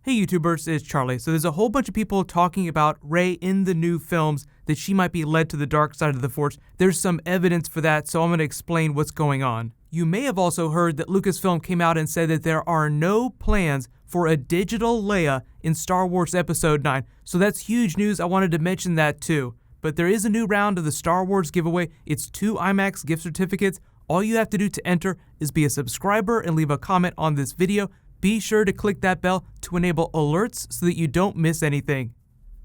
Hey YouTubers, it's Charlie. So there's a whole bunch of people talking about Rey in the new films, that she might be led to the dark side of the Force. There's some evidence for that, so I'm going to explain what's going on. You may have also heard that Lucasfilm came out and said that there are no plans for a digital Leia in Star Wars Episode 9. So that's huge news. I wanted to mention that too. But there is a new round of the Star Wars giveaway. It's 2 IMAX gift certificates. All you have to do to enter is be a subscriber and leave a comment on this video. Be sure to click that bell to enable alerts so that you don't miss anything.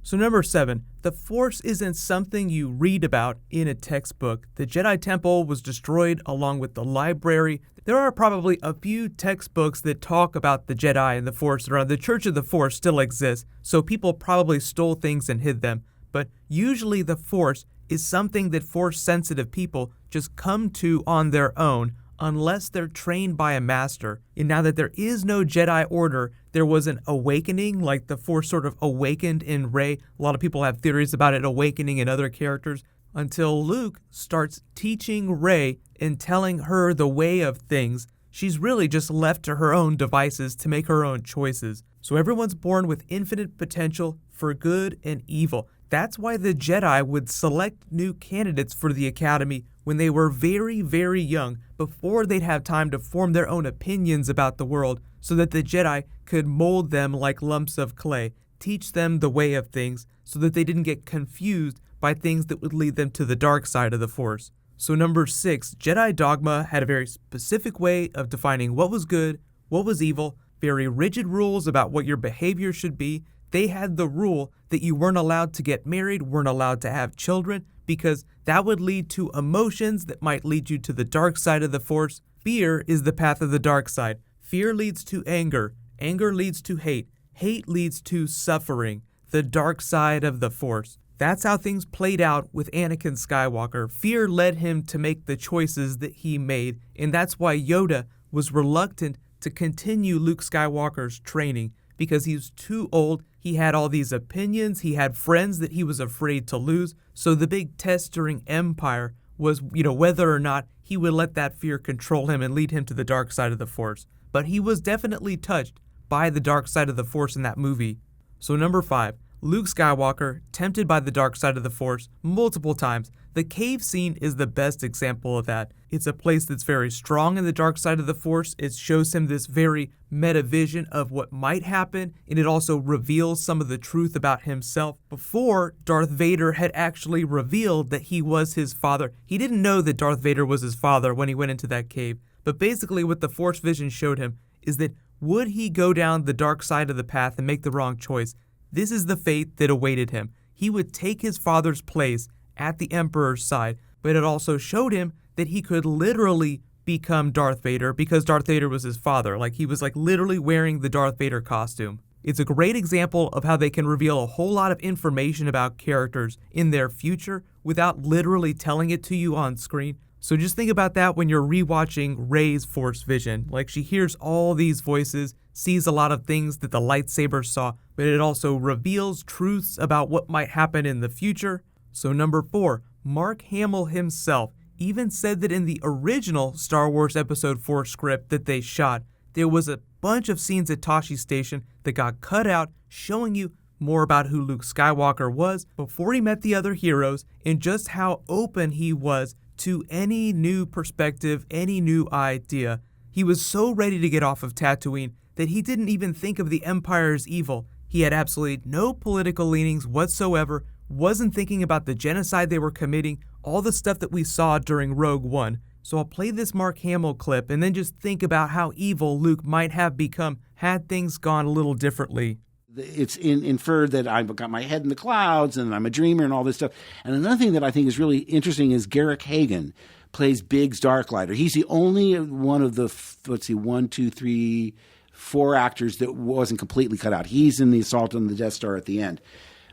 So number 7, the Force isn't something you read about in a textbook. The Jedi Temple was destroyed along with the library. There are probably a few textbooks that talk about the Jedi and the Force around. The Church of the Force still exists, so people probably stole things and hid them. But usually the Force is something that Force-sensitive people just come to on their own, unless they're trained by a master. And now that there is no Jedi Order, there was an awakening, like the Force sort of awakened in Rey. A lot of people have theories about it awakening in other characters, until Luke starts teaching Rey and telling her the way of things. She's really just left to her own devices to make her own choices. So everyone's born with infinite potential for good and evil. That's why the Jedi would select new candidates for the Academy when they were very, very young, before they'd have time to form their own opinions about the world, so that the Jedi could mold them like lumps of clay, teach them the way of things, so that they didn't get confused by things that would lead them to the dark side of the Force. So number 6, Jedi dogma had a very specific way of defining what was good, what was evil, very rigid rules about what your behavior should be. They had the rule that you weren't allowed to get married, weren't allowed to have children, because that would lead to emotions that might lead you to the dark side of the Force. Fear is the path of the dark side. Fear leads to anger. Anger leads to hate. Hate leads to suffering, the dark side of the Force. That's how things played out with Anakin Skywalker. Fear led him to make the choices that he made, and that's why Yoda was reluctant to continue Luke Skywalker's training, because he was too old. He had all these opinions, he had friends that he was afraid to lose. So the big test during Empire was, whether or not he would let that fear control him and lead him to the dark side of the Force. But he was definitely touched by the dark side of the Force in that movie. So number 5, Luke Skywalker, tempted by the dark side of the Force multiple times. The cave scene is the best example of that. It's a place that's very strong in the dark side of the Force. It shows him this very meta vision of what might happen, and it also reveals some of the truth about himself before Darth Vader had actually revealed that he was his father. He didn't know that Darth Vader was his father when he went into that cave, but basically what the Force vision showed him is that would he go down the dark side of the path and make the wrong choice, this is the fate that awaited him. He would take his father's place at the Emperor's side, but it also showed him that he could literally become Darth Vader because Darth Vader was his father. He was literally wearing the Darth Vader costume. It's a great example of how they can reveal a whole lot of information about characters in their future without literally telling it to you on screen. So just think about that when you're rewatching Rey's Force vision. She hears all these voices, sees a lot of things that the lightsaber saw, but it also reveals truths about what might happen in the future. So number 4, Mark Hamill himself even said that in the original Star Wars Episode 4 script that they shot, there was a bunch of scenes at Tosche Station that got cut out, showing you more about who Luke Skywalker was before he met the other heroes, and just how open he was to any new perspective, any new idea. He was so ready to get off of Tatooine that he didn't even think of the Empire's evil. He had absolutely no political leanings whatsoever, wasn't thinking about the genocide they were committing, all the stuff that we saw during Rogue One. So I'll play this Mark Hamill clip and then just think about how evil Luke might have become had things gone a little differently. It's inferred that I've got my head in the clouds and I'm a dreamer and all this stuff. And another thing that I think is really interesting is Garrick Hagan plays Biggs Darklighter. He's the only one of the, 1, 2, 3, 4 actors that wasn't completely cut out. He's in the assault on the Death Star at the end.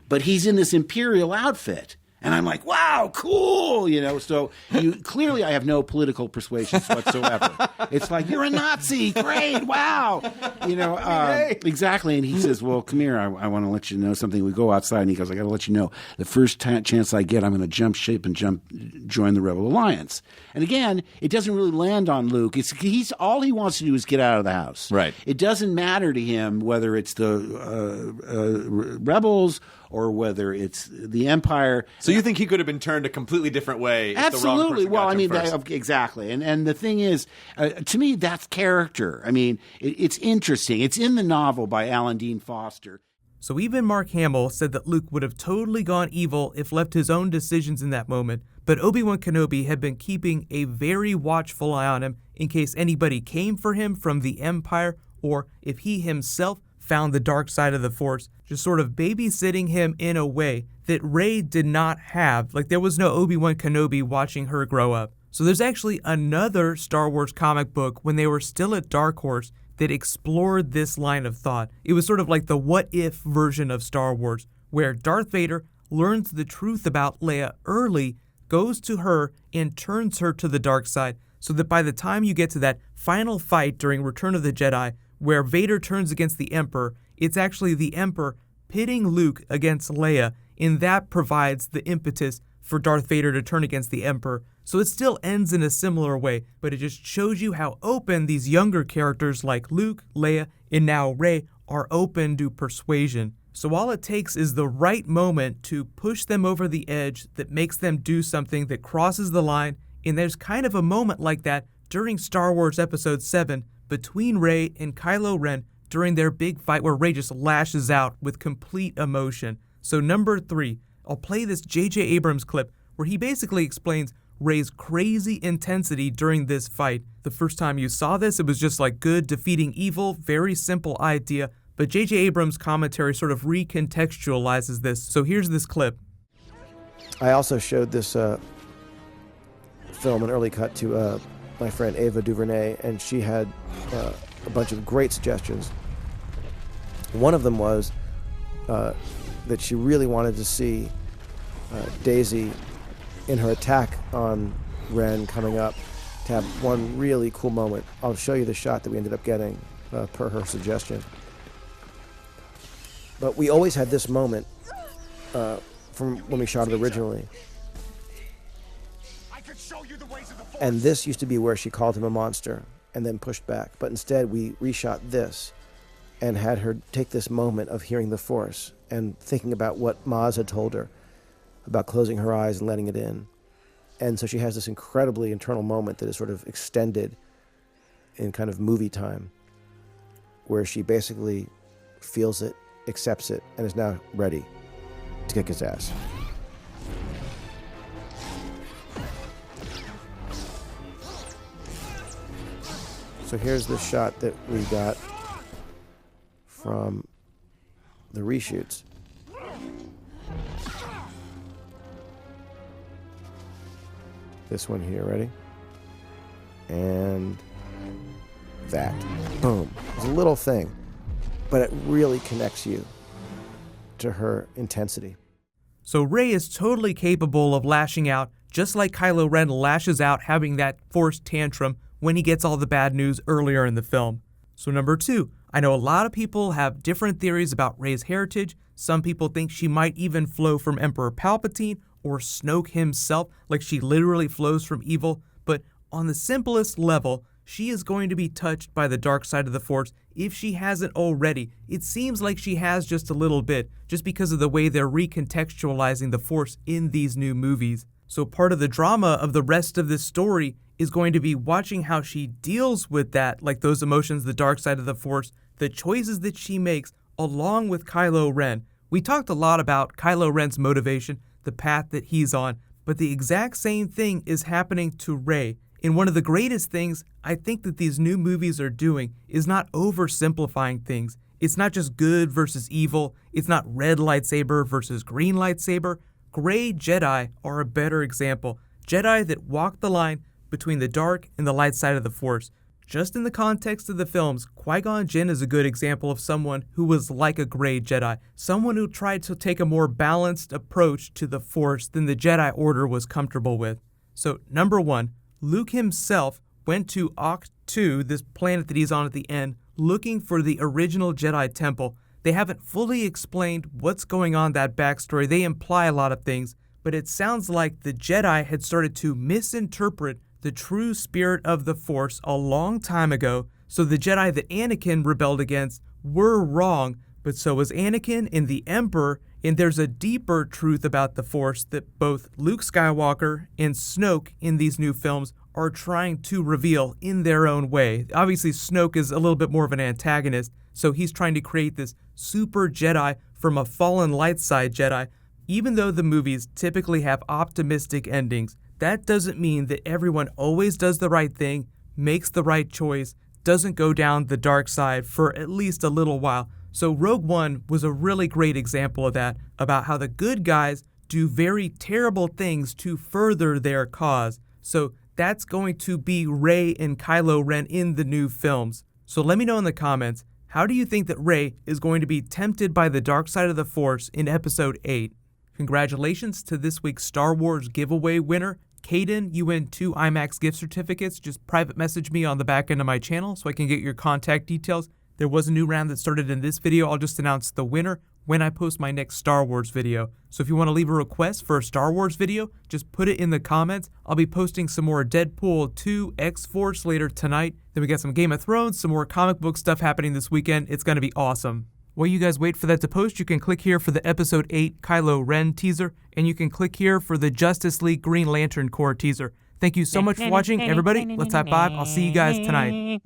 But he's in this Imperial outfit. And I'm like, wow, cool, So clearly I have no political persuasions whatsoever. It's like, you're a Nazi, great, wow, exactly. And he says, well, come here, I want to let you know something. We go outside, and he goes, I got to let you know, the first chance I get, I'm going to jump ship and join the Rebel Alliance. And again, it doesn't really land on Luke. He's all he wants to do is get out of the house. Right. It doesn't matter to him whether it's the rebels or whether it's the Empire. So you think he could have been turned a completely different way? Absolutely. If the wrong person got to him first? Exactly. And the thing is, to me, that's character. I mean, it's interesting. It's in the novel by Alan Dean Foster. So even Mark Hamill said that Luke would have totally gone evil if left his own decisions in that moment, but Obi-Wan Kenobi had been keeping a very watchful eye on him in case anybody came for him from the Empire, or if he himself found the dark side of the Force, just sort of babysitting him in a way that Rey did not have. Like, there was no Obi-Wan Kenobi watching her grow up. So there's actually another Star Wars comic book when they were still at Dark Horse that explored this line of thought. It was sort of like the what-if version of Star Wars, where Darth Vader learns the truth about Leia early, goes to her, and turns her to the dark side, so that by the time you get to that final fight during Return of the Jedi, where Vader turns against the Emperor, it's actually the Emperor pitting Luke against Leia, and that provides the impetus for Darth Vader to turn against the Emperor. So it still ends in a similar way, but it just shows you how open these younger characters like Luke, Leia, and now Rey are open to persuasion. So all it takes is the right moment to push them over the edge that makes them do something that crosses the line, and there's kind of a moment like that during Star Wars Episode 7 between Rey and Kylo Ren during their big fight where Rey just lashes out with complete emotion. So number 3, I'll play this J.J. Abrams clip where he basically explains Rey's crazy intensity during this fight. The first time you saw this, it was just like good defeating evil, very simple idea, but J.J. Abrams' commentary sort of recontextualizes this. So here's this clip. I also showed this film, an early cut, to my friend Ava DuVernay, and she had a bunch of great suggestions. One of them was that she really wanted to see Daisy in her attack on Ren coming up to have one really cool moment. I'll show you the shot that we ended up getting per her suggestion. But we always had this moment from when we shot it originally. And this used to be where she called him a monster and then pushed back. But instead, we reshot this and had her take this moment of hearing the Force and thinking about what Maz had told her about closing her eyes and letting it in. And so she has this incredibly internal moment that is sort of extended in kind of movie time, where she basically feels it, accepts it, and is now ready to kick his ass. So here's the shot that we got from the reshoots. This one here, ready? And that. Boom. It's a little thing, but it really connects you to her intensity. So Rey is totally capable of lashing out, just like Kylo Ren lashes out having that forced tantrum when he gets all the bad news earlier in the film. So number 2, I know a lot of people have different theories about Rey's heritage. Some people think she might even flow from Emperor Palpatine or Snoke himself, like she literally flows from evil. But on the simplest level, she is going to be touched by the dark side of the Force if she hasn't already. It seems like she has just a little bit, just because of the way they're recontextualizing the Force in these new movies. So part of the drama of the rest of this story is going to be watching how she deals with that, like those emotions, the dark side of the Force, the choices that she makes, along with Kylo Ren. We talked a lot about Kylo Ren's motivation, the path that he's on, but the exact same thing is happening to Rey. And one of the greatest things I think that these new movies are doing is not oversimplifying things. It's not just good versus evil. It's not red lightsaber versus green lightsaber. Gray Jedi are a better example. Jedi that walk the line between the dark and the light side of the Force. just in the context of the films, Qui-Gon Jinn is a good example of someone who was like a gray Jedi, someone who tried to take a more balanced approach to the Force than the Jedi Order was comfortable with. So, number 1, Luke himself went to Octu, this planet that he's on at the end, looking for the original Jedi Temple. They haven't fully explained what's going on in that backstory. They imply a lot of things, but it sounds like the Jedi had started to misinterpret the true spirit of the Force a long time ago, so the Jedi that Anakin rebelled against were wrong, but so was Anakin and the Emperor, and there's a deeper truth about the Force that both Luke Skywalker and Snoke in these new films are trying to reveal in their own way. Obviously, Snoke is a little bit more of an antagonist, so he's trying to create this super Jedi from a fallen light side Jedi. Even though the movies typically have optimistic endings, that doesn't mean that everyone always does the right thing, makes the right choice, doesn't go down the dark side for at least a little while. So Rogue One was a really great example of that, about how the good guys do very terrible things to further their cause. So that's going to be Rey and Kylo Ren in the new films. So let me know in the comments, how do you think that Rey is going to be tempted by the dark side of the Force in Episode 8? Congratulations to this week's Star Wars giveaway winner, Caden. You win 2 IMAX gift certificates. Just private message me on the back end of my channel so I can get your contact details. There was a new round that started in this video. I'll just announce the winner when I post my next Star Wars video. So if you want to leave a request for a Star Wars video, just put it in the comments. I'll be posting some more Deadpool 2 X-Force later tonight. Then we got some Game of Thrones, some more comic book stuff happening this weekend. It's going to be awesome. While you guys wait for that to post, you can click here for the Episode 8 Kylo Ren teaser, and you can click here for the Justice League Green Lantern Corps teaser. Thank you so much for watching, everybody. Let's high five. I'll see you guys tonight.